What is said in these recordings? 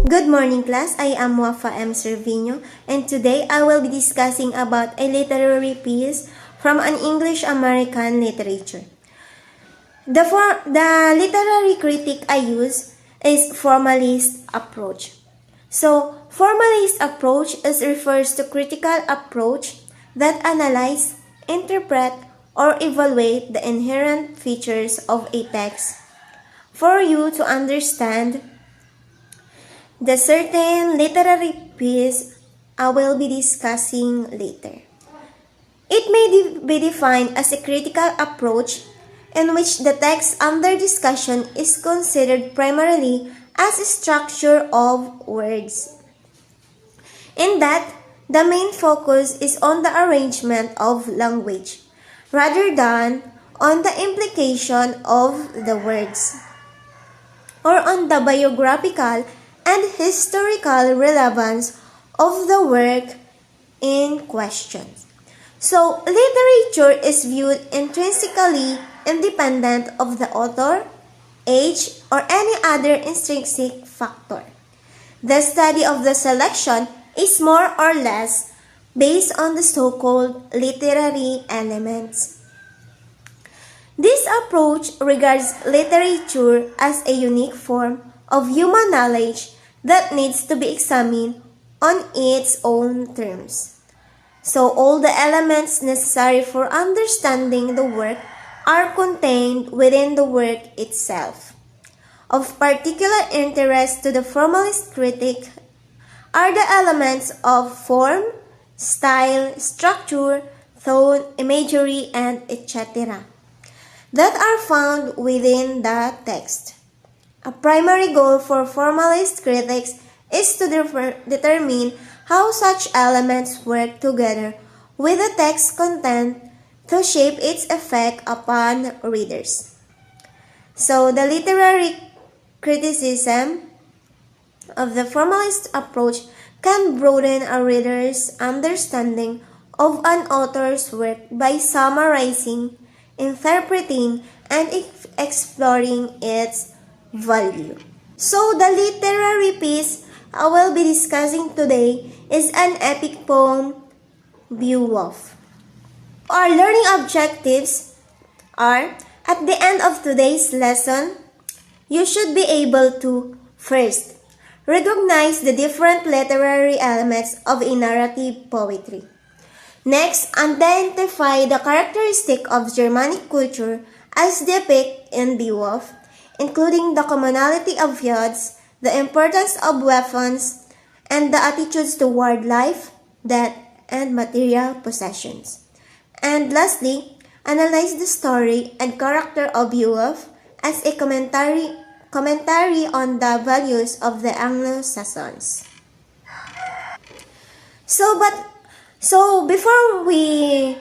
Good morning class, I am Wafa M. Servino and today I will be discussing about a literary piece from an English-American literature. The literary critic I use is formalist approach. So, formalist approach refers to critical approach that analyze, interpret, or evaluate the inherent features of a text for you to understand the certain literary piece I will be discussing later. It may be defined as a critical approach in which the text under discussion is considered primarily as a structure of words. In that, the main focus is on the arrangement of language rather than on the implication of the words or on the biographical and historical relevance of the work in question. So, literature is viewed intrinsically independent of the author, age, or any other intrinsic factor. The study of the selection is more or less based on the so-called literary elements. This approach regards literature as a unique form of human knowledge that needs to be examined on its own terms. So all the elements necessary for understanding the work are contained within the work itself. Of particular interest to the formalist critic are the elements of form, style, structure, tone, imagery, and etc. that are found within the text. A primary goal for formalist critics is to determine how such elements work together with the text content to shape its effect upon readers. So, the literary criticism of the formalist approach can broaden a reader's understanding of an author's work by summarizing, interpreting, and exploring its value. So, the literary piece I will be discussing today is an epic poem, Beowulf. Our learning objectives are, at the end of today's lesson, you should be able to, first, recognize the different literary elements of a narrative poetry. Next, identify the characteristic of Germanic culture as depicted in Beowulf, including the commonality of feuds, the importance of weapons, and the attitudes toward life, death, and material possessions. And lastly, analyze the story and character of Beowulf as a commentary on the values of the Anglo-Saxons. So before we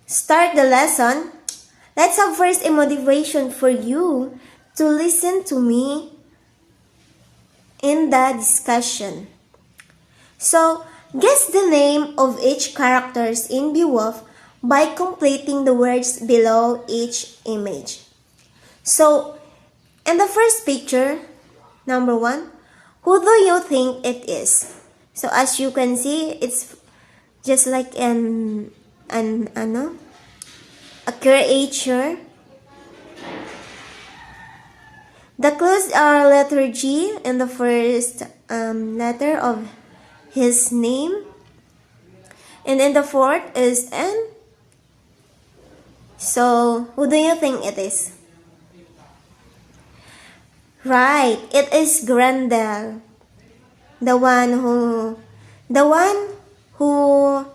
start the lesson, let's have first a motivation for you to listen to me in the discussion. So, guess the name of each characters in Beowulf by completing the words below each image. So, in the first picture, number 1, who do you think it is? So, as you can see, it's just like a creature. The clues are letter G in the first letter of his name. And in the fourth is N. So, who do you think it is? Right, it is Grendel. The one who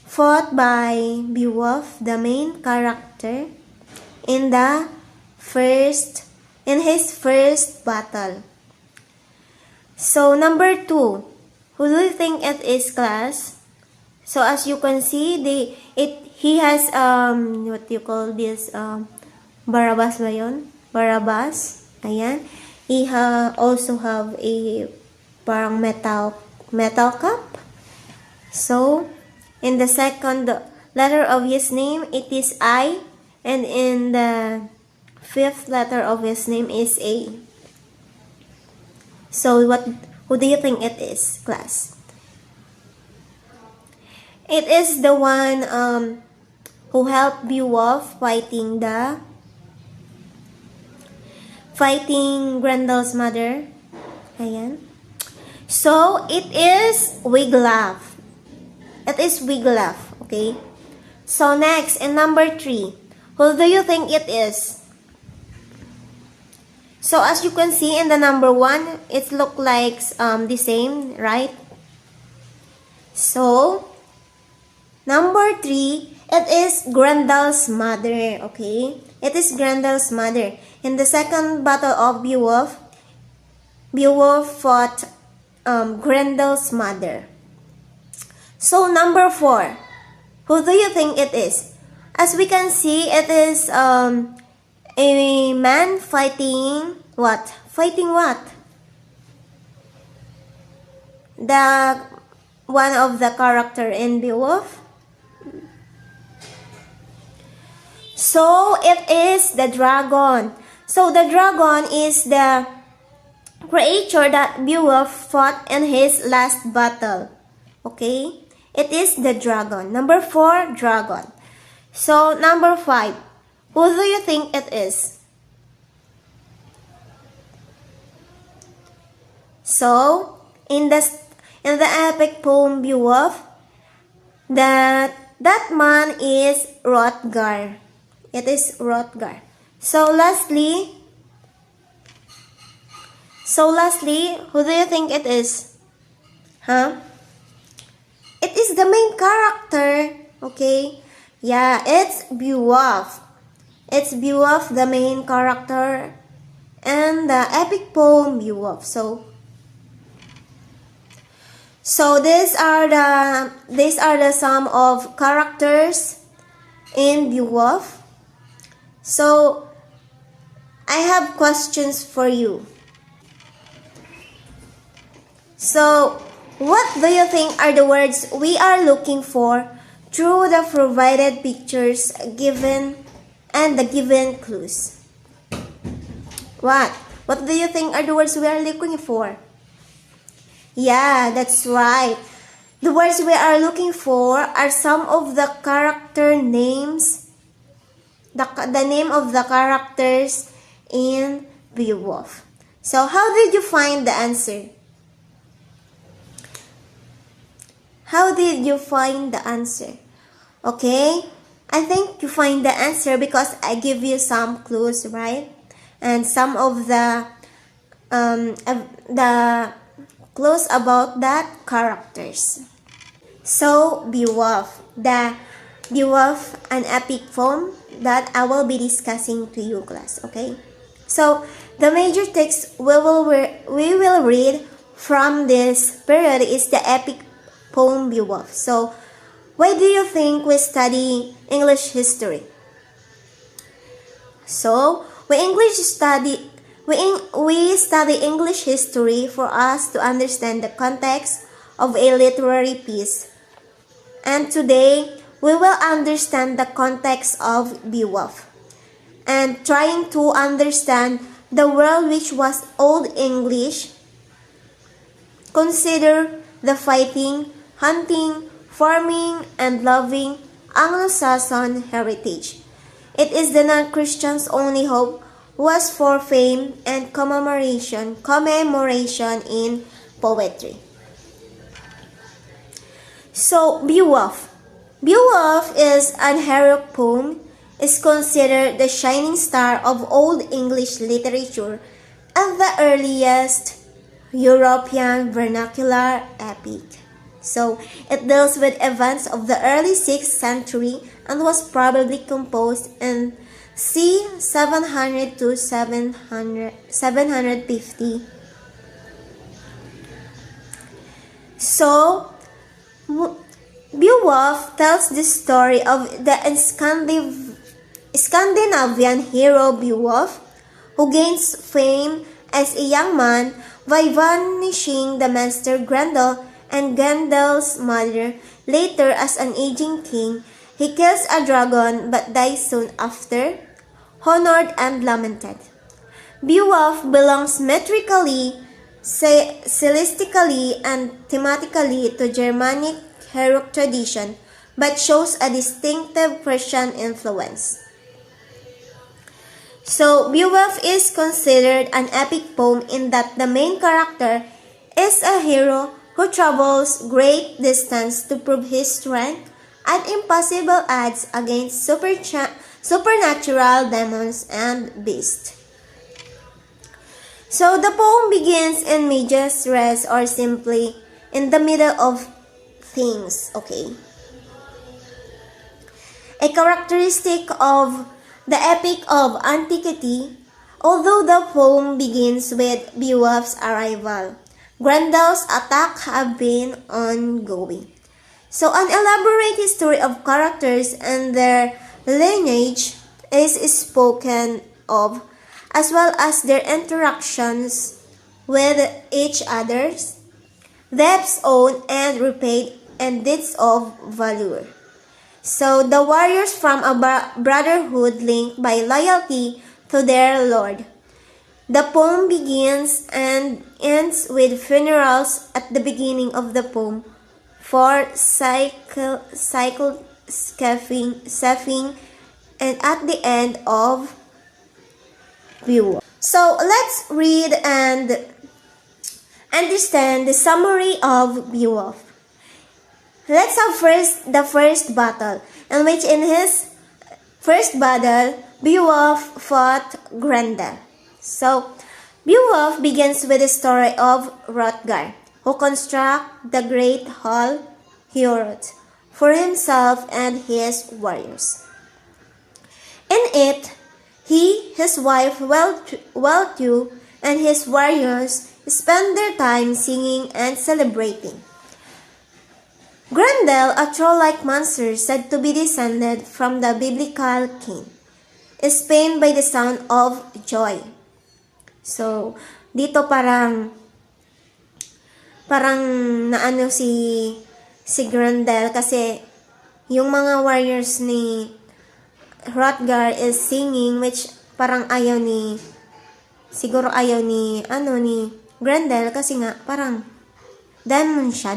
fought by Beowulf, the main character, in his first battle. So, number 2, who do you think it is, class? So, as you can see, he has, what you call this, Barabbas ba yun? Barabbas, ayan. He also have a parang metal cup. So, in the second letter of his name, it is I, and in the fifth letter of his name is A. So Who do you think it is, class? It is the one who helped Beowulf fighting Grendel's mother. Ayan. So, it is Wiglaf. It is Wiglaf, okay? So, next, in number 3, who do you think it is? So, as you can see in the number 1, it looks like the same, right? So, number 3, it is Grendel's mother, okay? It is Grendel's mother. In the second battle of Beowulf, Beowulf fought Grendel's mother. So, number 4, who do you think it is? As we can see, it is a man fighting what? Fighting what? The one of the character in Beowulf. So, it is the dragon. So, the dragon is the creature that Beowulf fought in his last battle. Okay? It is the dragon. Number 4, dragon. So, number 5. Who do you think it is? So, in the epic poem Beowulf, that man is Hrothgar. It is Hrothgar. So lastly, who do you think it is? Huh? It is the main character. Okay? Yeah, it's Beowulf. It's Beowulf, the main character, and the epic poem Beowulf. So these are the sum of characters in Beowulf. So I have questions for you. So what do you think are the words we are looking for through the provided pictures given and the given clues? What do you think are the words we are looking for? Yeah, that's right. The words we are looking for are some of the character names, the name of the characters in Beowulf. So how did you find the answer? How did you find the answer? Okay, I think you find the answer because I give you some clues, right? And some of the clues about that characters. So Beowulf, an epic poem that I will be discussing to you, class. Okay. So the major text we will read from this period is the epic poem Beowulf. So why do you think we study English history? So we study English history for us to understand the context of a literary piece. And today, we will understand the context of Beowulf and trying to understand the world which was Old English. Consider the fighting, hunting, farming, and loving Anglo-Saxon heritage. It is the non-Christians' only hope was for fame and commemoration in poetry. So, Beowulf is an heroic poem, is considered the shining star of Old English literature and the earliest European vernacular epic. So, it deals with events of the early 6th century and was probably composed in c. 700 to 750. So, Beowulf tells the story of the Scandinavian hero Beowulf, who gains fame as a young man by vanquishing the monster Grendel and Grendel's mother. Later, as an aging king, he kills a dragon but dies soon after, honored and lamented. Beowulf belongs metrically stylistically and thematically to Germanic heroic tradition, but shows a distinctive Persian influence. So, Beowulf is considered an epic poem in that the main character is a hero who travels great distance to prove his strength and impossible odds against supernatural demons and beasts. So, the poem begins in medias res or simply in the middle of things, okay? A characteristic of the epic of antiquity, although the poem begins with Beowulf's arrival, Grendel's attack have been ongoing. So an elaborate history of characters and their lineage is spoken of, as well as their interactions with each other's, debts owed and repaid, and deeds of valor. So the warriors from a brotherhood linked by loyalty to their lord. The poem begins and ends with funerals at the beginning of the poem for cycle scaffing, and at the end of Beowulf. So let's read and understand the summary of Beowulf. Let's have first the first battle, in which in his first battle, Beowulf fought Grendel. So, Beowulf begins with the story of Hrothgar, who constructed the great hall Heorot for himself and his warriors. In it, he, his wife Wealhtheow, and his warriors spend their time singing and celebrating. Grendel, a troll-like monster said to be descended from the biblical king, is pained by the sound of joy. So, dito parang naano si Grendel kasi yung mga warriors ni Hrothgar is singing, which parang siguro ayaw ni Grendel kasi nga parang demon siya,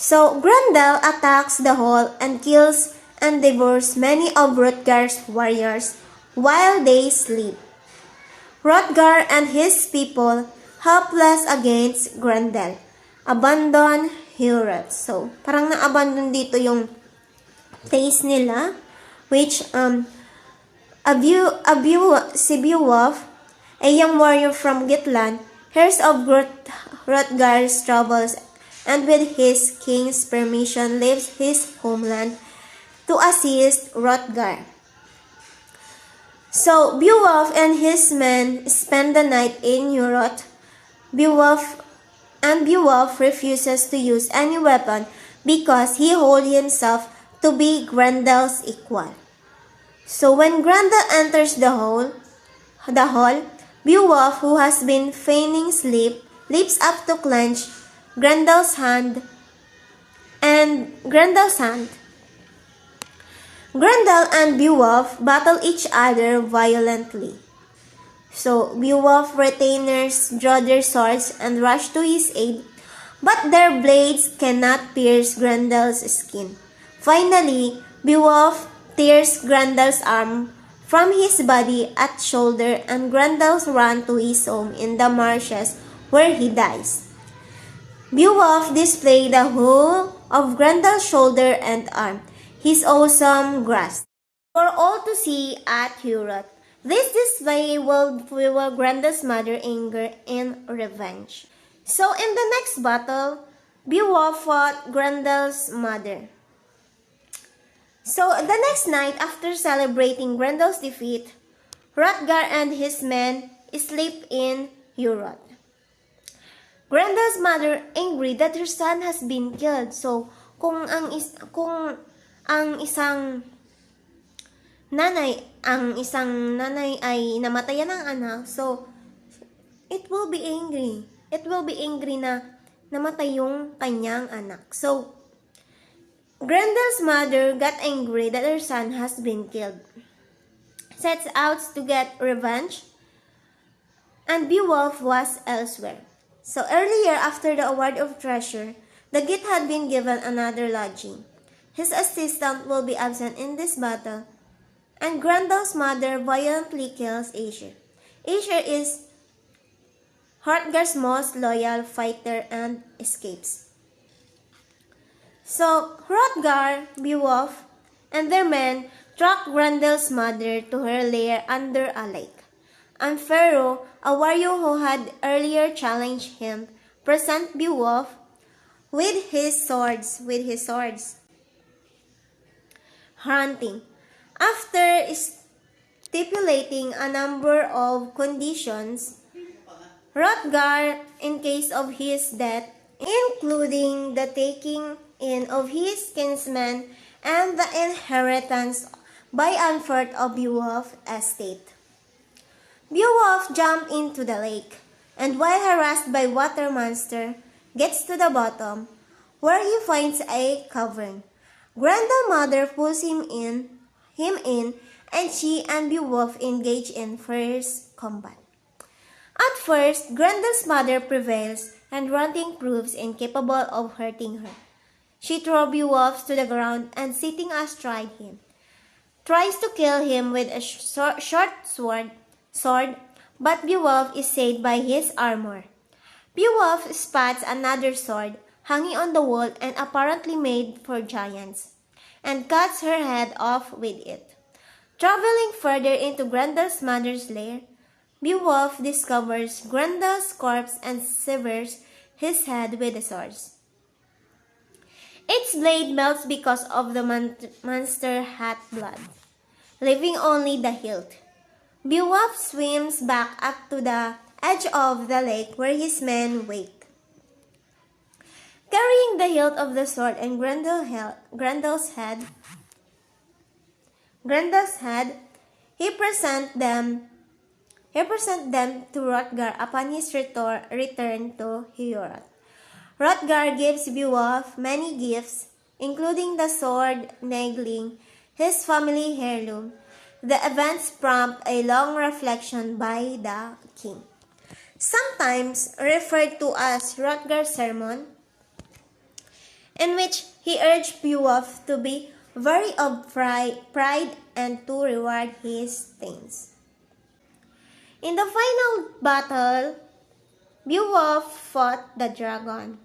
So, Grendel attacks the hall and kills and devours many of Hrothgar's warriors while they sleep. Hrothgar and his people, helpless against Grendel, abandon Heorot. So, parang na-abandon dito yung place nila, which si Beowulf, a young warrior from Gitland, hears of Hrothgar's troubles and with his king's permission leaves his homeland to assist Hrothgar. So Beowulf and his men spend the night in Heorot. Beowulf refuses to use any weapon because he holds himself to be Grendel's equal. So when Grendel enters the hall, Beowulf, who has been feigning sleep, leaps up to clench Grendel's hand. Grendel and Beowulf battle each other violently. So Beowulf retainers draw their swords and rush to his aid, but their blades cannot pierce Grendel's skin. Finally, Beowulf tears Grendel's arm from his body at shoulder, and Grendel runs to his home in the marshes where he dies. Beowulf displayed the whole of Grendel's shoulder and arm, his awesome grasp, for all to see at Heorot. This display will fuel Grendel's mother anger and revenge. So in the next battle, Beowulf fought Grendel's mother. So the next night, after celebrating Grendel's defeat, Hrothgar and his men sleep in Heorot. Grendel's mother angry that her son has been killed. So kung ang isang nanay ay namatayan ng anak, so it will be angry. It will be angry na namatay yung kanyang anak. So Grendel's mother got angry that her son has been killed. Sets out to get revenge. and Beowulf was elsewhere. So earlier, after the award of treasure, the gift had been given another lodging. His assistant will be absent in this battle, and Grendel's mother violently kills Aesir. Aesir is Hrothgar's most loyal fighter and escapes. So Hrothgar, Beowulf, and their men track Grendel's mother to her lair under a lake. And Pharaoh, a warrior who had earlier challenged him, presents Beowulf with his swords, hunting. After stipulating a number of conditions, Hrothgar, in case of his death, including the taking in of his kinsmen and the inheritance by unfurled of Beowulf's estate. Beowulf jumped into the lake, and while harassed by water monster, gets to the bottom, where he finds a cavern. Grendel's mother pulls him in, and she and Beowulf engage in fierce combat. At first, Grendel's mother prevails, and Hrunting proves incapable of hurting her. She throws Beowulf to the ground and, sitting astride him, tries to kill him with a short sword, but Beowulf is saved by his armor. Beowulf spots another sword hanging on the wall and apparently made for giants, and cuts her head off with it. Traveling further into Grendel's mother's lair, Beowulf discovers Grendel's corpse and severs his head with the sword. Its blade melts because of the monster hot blood, leaving only the hilt. Beowulf swims back up to the edge of the lake where his men wait. Carrying the hilt of the sword and Grendel's head, he presents them to Hrothgar upon his return to Heorot. Hrothgar gives Beowulf many gifts, including the sword Naegling, his family heirloom. The events prompt a long reflection by the king, sometimes referred to as Hrothgar's sermon, in which he urged Beowulf to be wary of pride and to reward his thanes. In the final battle, Beowulf fought the dragon.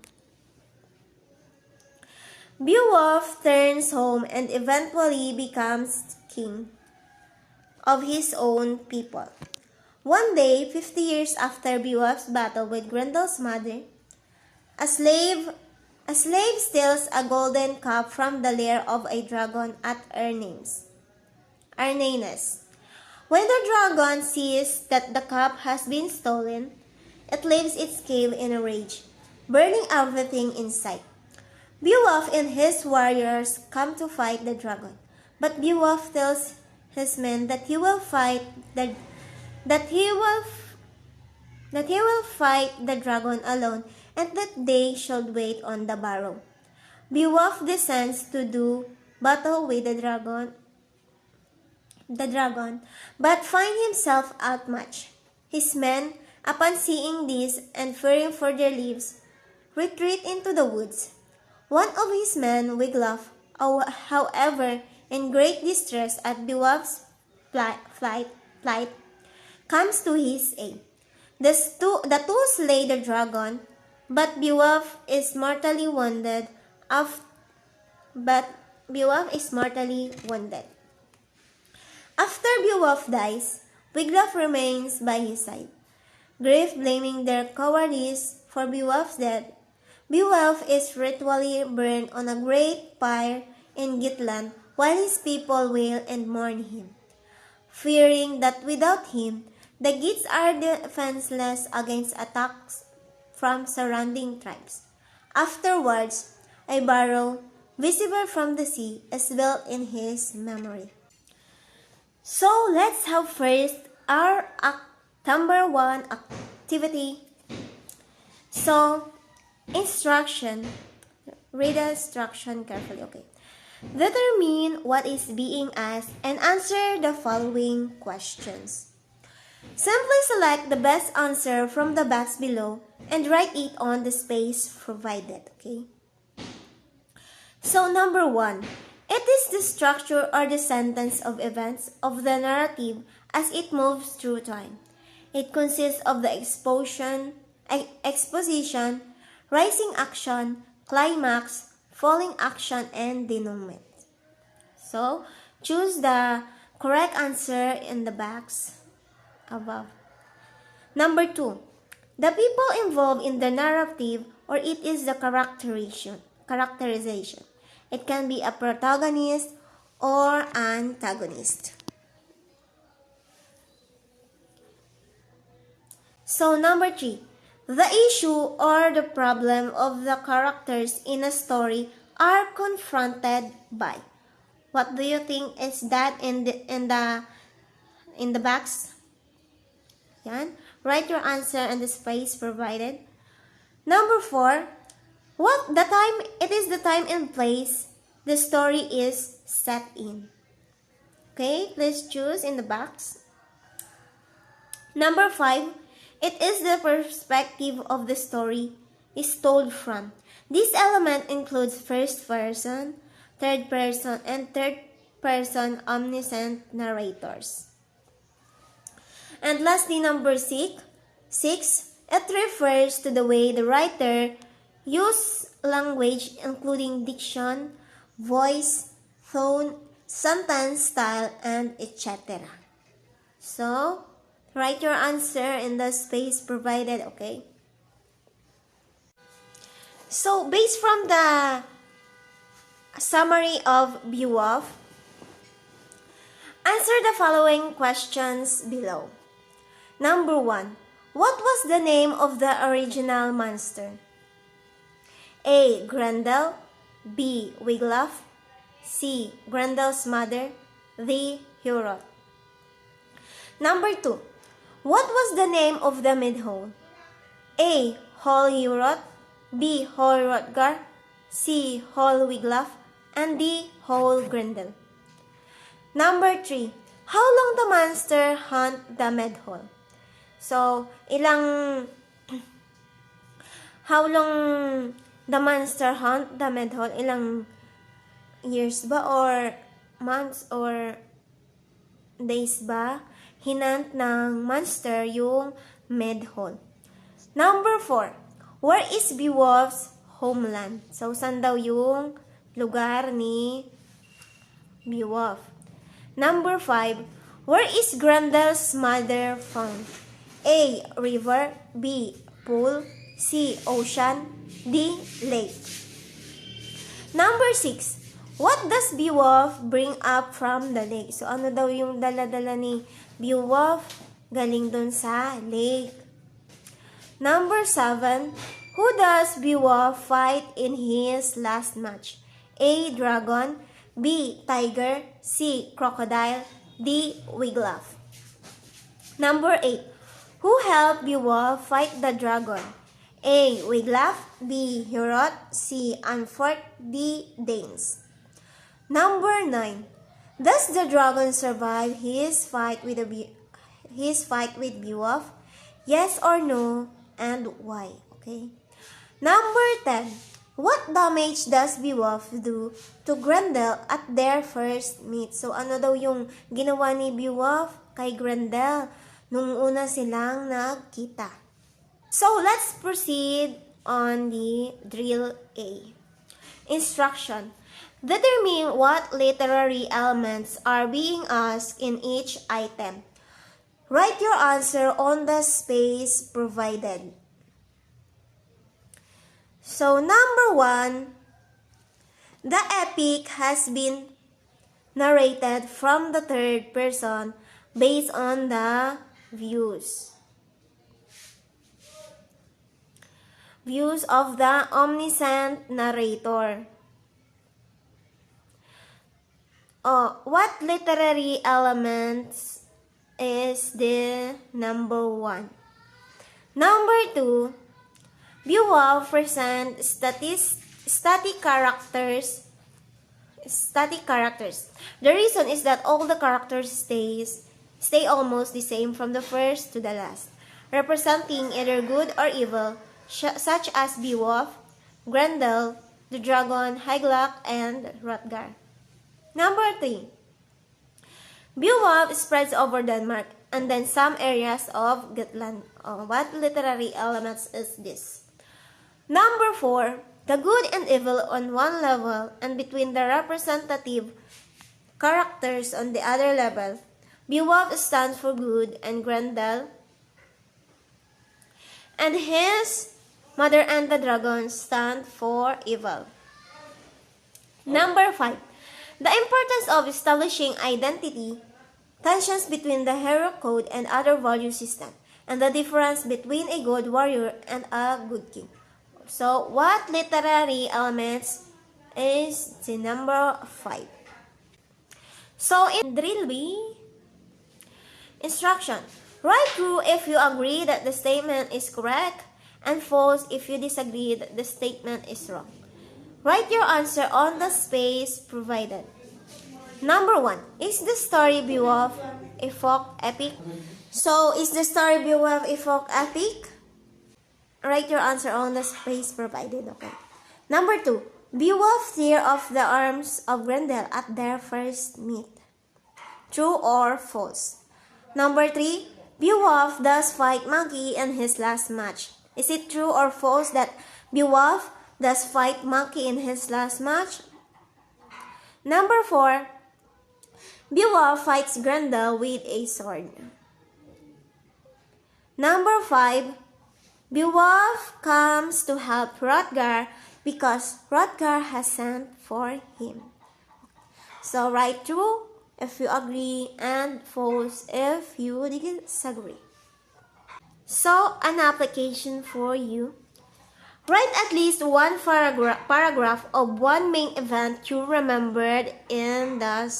Beowulf turns home and eventually becomes king of his own people. One day, 50 years after Beowulf's battle with Grendel's mother, a slave steals a golden cup from the lair of a dragon at Arnanus. When the dragon sees that the cup has been stolen, it leaves its cave in a rage, burning everything in sight. Beowulf and his warriors come to fight the dragon, but Beowulf tells his men that he will fight the dragon alone, and that they should wait on the barrow. Beowulf descends to do battle with the dragon, but finds himself outmatched. His men, upon seeing this and fearing for their lives, retreat into the woods. One of his men, Wiglaf, however, in great distress at Beowulf's plight, comes to his aid. The two slay the dragon, but Beowulf is mortally wounded. After Beowulf dies, Wiglaf remains by his side. Grief blaming their cowardice for Beowulf's death, Beowulf is ritually burned on a great pyre in Gitland while his people wail and mourn him, fearing that without him, the Geats are defenseless against attacks from surrounding tribes. Afterwards, a barrow, visible from the sea, is built in his memory. So let's have first our number 1 activity. So, instruction. Read the instruction carefully, okay? Determine what is being asked and answer the following questions. Simply select the best answer from the box below and write it on the space provided, okay? So number 1, it is the structure or the sentence of events of the narrative as it moves through time. It consists of the exposition, rising action, climax, falling action, and denouement. So, choose the correct answer in the box above. Number 2, the people involved in the narrative or it is the characterization. It can be a protagonist or antagonist. So number 3, the issue or the problem of the characters in a story are confronted by. What do you think is that in the box? Yan. Write your answer in the space provided. Number 4, it is the time and place the story is set in. Okay, please choose in the box. Number 5, it is the perspective of the story is told from. This element includes first person, third person, and third person omniscient narrators. And lastly, number 6, it refers to the way the writer uses language including diction, voice, tone, sentence style, and etc. So, write your answer in the space provided, okay? So, based from the summary of Beowulf, answer the following questions below. Number 1, what was the name of the original monster? A. Grendel, B. Wiglaf, C. Grendel's mother, D. Hurot. Number 2, what was the name of the Midhole? A. Hall Hurot, B. Hall Rotgar, C. Hall Wiglaf, and D. Hall Grendel. Number 3, how long the monster hunt the Midhole? So, how long the monster hunt the Midhole? Ilang years ba or months or days ba hinant ng monster yung Midhole? Number 4, where is Beowulf's homeland? So, saan daw yung lugar ni Beowulf? Number 5, where is Grendel's mother found? A. River, B. Pool, C. Ocean, D. Lake. Number 6, what does Beowulf bring up from the lake? So, ano daw yung dala-dala ni Beowulf? Galing dun sa lake. Number 7, who does Beowulf fight in his last match? A. Dragon, B. Tiger, C. Crocodile, D. Wiglaf. Number 8, who helped Beowulf fight the dragon? A. Wiglaf, B. Hurot, C. Anfort, D. Danes. Number 9, does the dragon survive his fight with Beowulf? Yes or no, and why? Okay. Number 10, what damage does Beowulf do to Grendel at their first meet? So, ano daw yung ginawa ni Beowulf kay Grendel nung una silang nagkita? So, let's proceed on the drill A. Instruction. Determine what literary elements are being asked in each item. Write your answer on the space provided. So, number 1, the epic has been narrated from the third person based on the views of the omniscient narrator. What literary elements is the number 1? Number 2, Beowulf presents static characters. The reason is that all the characters stays stay almost the same from the first to the last, representing either good or evil, such as Beowulf, Grendel, the dragon, Hygelac, and Hrothgar. Number 3. Beowulf spreads over Denmark and then some areas of Jutland. What literary elements is this? Number 4. The good and evil on one level and between the representative characters on the other level. Beowulf stands for good and Grendel and his mother and the dragon stand for evil. Number 5. The importance of establishing identity, tensions between the hero code and other value system, and the difference between a good warrior and a good king. So, what literary elements is the number 5? So, in drill B, instruction. Write true if you agree that the statement is correct and false if you disagree that the statement is wrong. Write your answer on the space provided. Number 1. Is the story Beowulf a folk epic? So, is the story Beowulf a folk epic? Write your answer on the space provided, okay? Number 2. Beowulf tear off the arms of Grendel at their first meet. True or false? Number 3. Beowulf does fight Monkey in his last match. Is it true or false that Beowulf does fight Monkey in his last match? Number 4. Beowulf fights Grendel with a sword. Number 5. Beowulf comes to help Hrothgar because Hrothgar has sent for him. So write true if you agree and false if you disagree. So an application for you. Write at least one paragraph of one main event you remembered in the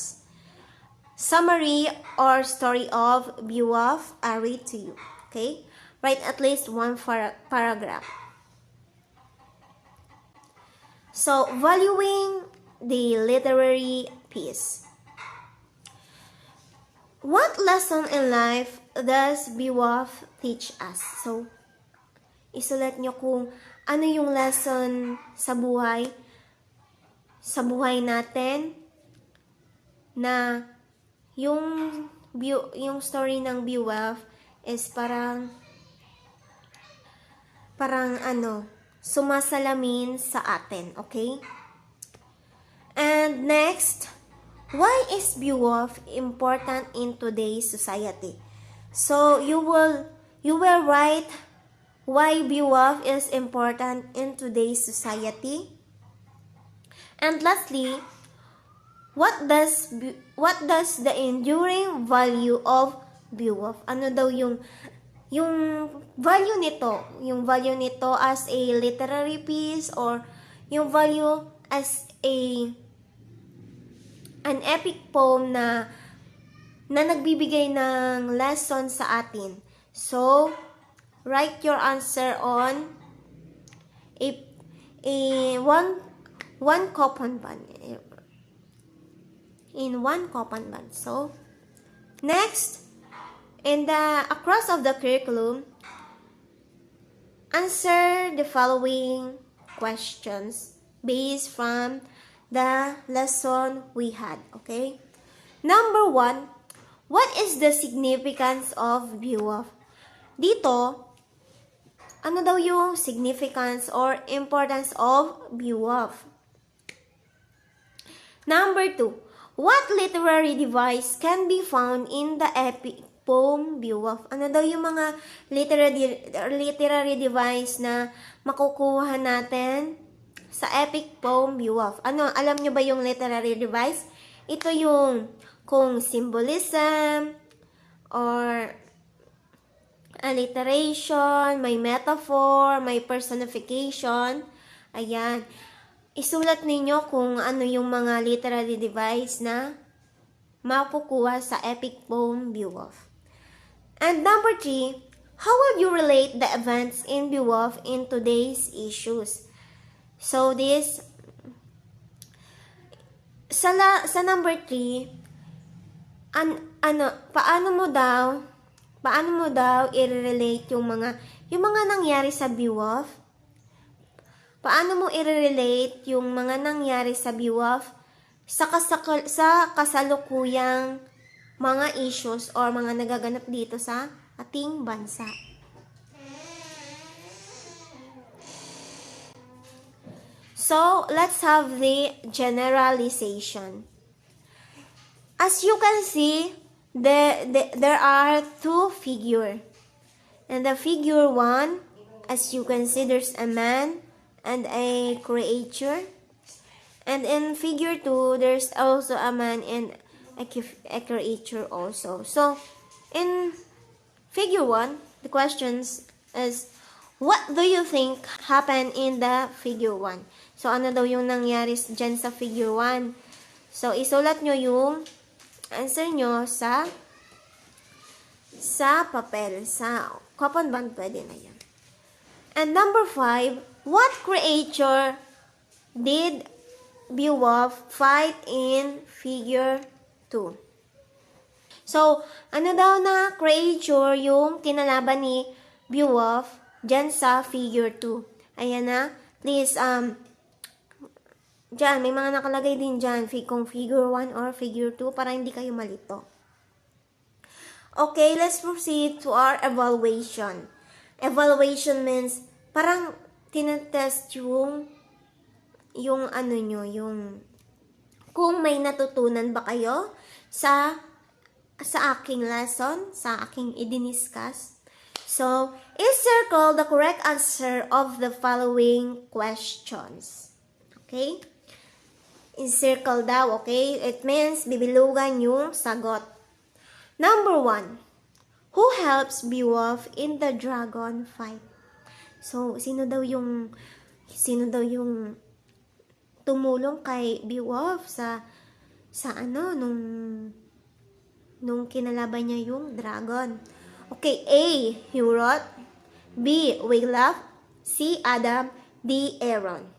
summary or story of Beowulf. I read to you. Okay? Write at least one paragraph. So, valuing the literary piece. What lesson in life does Beowulf teach us? So, isulat nyo kung ano yung lesson sa buhay natin na yung story ng Beowulf is parang sumasalamin sa atin, okay? And next, why is Beowulf important in today's society? So you will write why Beowulf is important in today's society. And lastly, what does the enduring value of Beowulf? Ano daw yung value nito as a literary piece or yung value as an epic poem na nagbibigay ng lesson sa atin. So, write your answer on one coupon band. In one coupon band. So, next, across of the curriculum, answer the following questions based from the lesson we had, okay? Number 1, what is the significance of Beowulf? Dito, ano daw yung significance or importance of Beowulf? Number 2, what literary device can be found in the epic poem Beowulf? Ano daw yung mga literary device na makukuha natin sa epic poem Beowulf? Ano, alam nyo ba yung literary device? Ito yung kung symbolism or alliteration, may metaphor, may personification. Ayan. Isulat ninyo kung ano yung mga literary device na makukuha sa epic poem Beowulf. And number 3, how will you relate the events in Beowulf in today's issues? So sa number 3, paano mo daw i-relate yung mga nangyari sa Beowulf? Paano mo i-relate yung mga nangyari sa Beowulf sa kasalukuyang mga issues or mga nagaganap dito sa ating bansa? So, let's have the generalization. As you can see, there are two figures. And the figure 1, as you can see, there's a man and a creature. And in figure 2, there's also a man and a creature also. So, in figure 1, the questions is, what do you think happened in the figure 1? So, ano daw yung nangyari dyan sa figure 1? So, isulat nyo yung answer nyo sa papel. Sa coupon band, pwede na yan. And number 5, what creature did Beowulf fight in figure 2? So, ano daw na creature yung kinalaban ni Beowulf dyan sa figure 2? Ayan na. Please, dyan, may mga nakalagay din dyan kung figure 1 or figure 2 para hindi kayo malito. Okay, let's proceed to our evaluation. Evaluation means parang tinetest yung ano nyo, yung kung may natutunan ba kayo sa aking lesson, sa aking i-discuss. So, circle the correct answer of the following questions. Okay? Encircle daw, okay? It means bibilugan yung sagot. Number 1, who helps Beowulf in the dragon fight? So, sino daw yung tumulong kay Beowulf sa ano nung kinalaban niya yung dragon? Okay, A, Hurot, B, Beowulf, C, Adam, D, Aaron.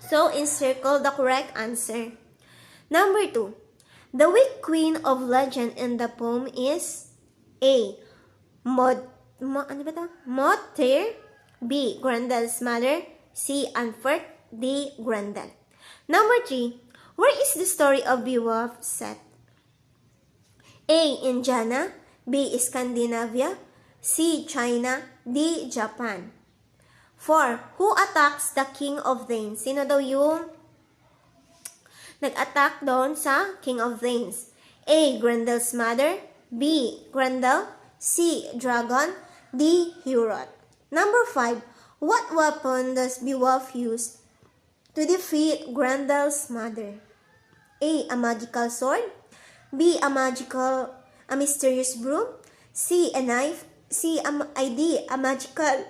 So, encircle the correct answer. Number 2, the weak queen of legend in the poem is A, Motir, B, Grendel's mother, C, Anfert, D, Grendel. Number 3, where is the story of Beowulf set? A, Indiana, B, Scandinavia, C, China, D, Japan. 4, who attacks the King of Danes? Sino daw yung nag-attack doon sa King of Danes? A, Grendel's mother, B, Grendel, C, Dragon, D, Hurot. Number 5, what weapon does Beowulf use to defeat Grendel's mother? A, a magical sword, B, a mysterious broom, C, a knife, D, a magical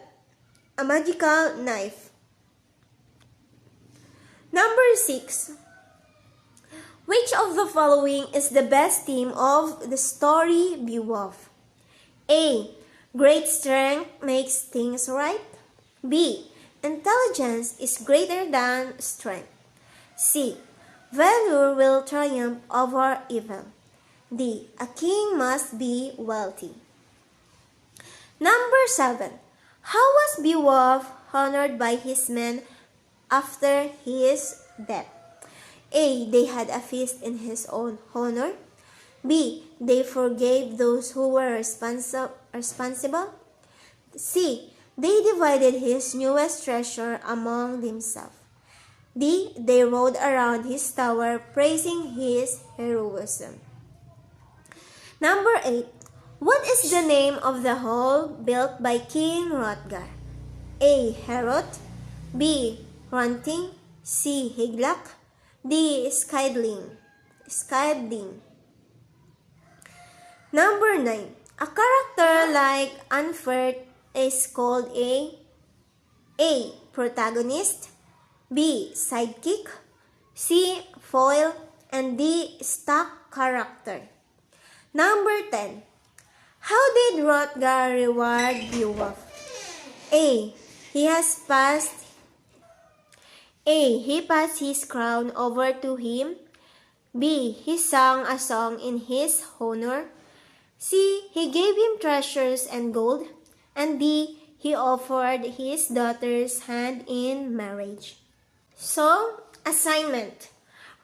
knife. Number 6, which of the following is the best theme of the story Beowulf? A, great strength makes things right. B, intelligence is greater than strength. C, valor will triumph over evil. D, a king must be wealthy. Number 7, how was Beowulf honored by his men after his death? A, they had a feast in his own honor. B, they forgave those who were responsible. C, they divided his newest treasure among themselves. D, they rode around his tower praising his heroism. Number 8, what is the name of the hall built by King Hrothgar? A, Herod, B, Hrunting, C, Higelac, D, Skidling. Number 9, a character like Anfert is called A, protagonist, B, sidekick, C, foil, and D, stock character. Number 10, how did Hrothgar reward Beowulf? A, he passed his crown over to him. B. He sang a song in his honor. C. He gave him treasures and gold. And D. He offered his daughter's hand in marriage. So, assignment.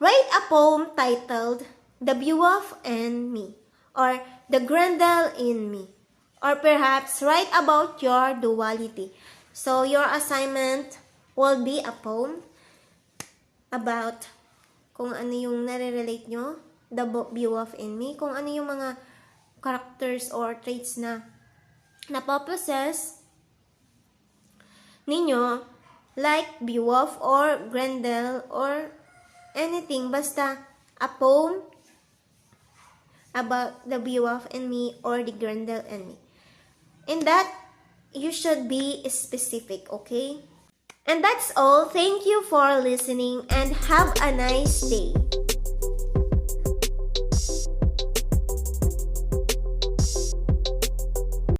Write a poem titled The Beowulf and Me, or The Grendel in Me, or perhaps write about your duality. So, your assignment will be a poem about kung ano yung nare-relate nyo, The Beowulf in Me, kung ano yung mga characters or traits na napopossess ninyo, like Beowulf or Grendel or anything, basta a poem about the Beowulf and Me or the Grendel and Me. In that, you should be specific, okay? And that's all. Thank you for listening and have a nice day.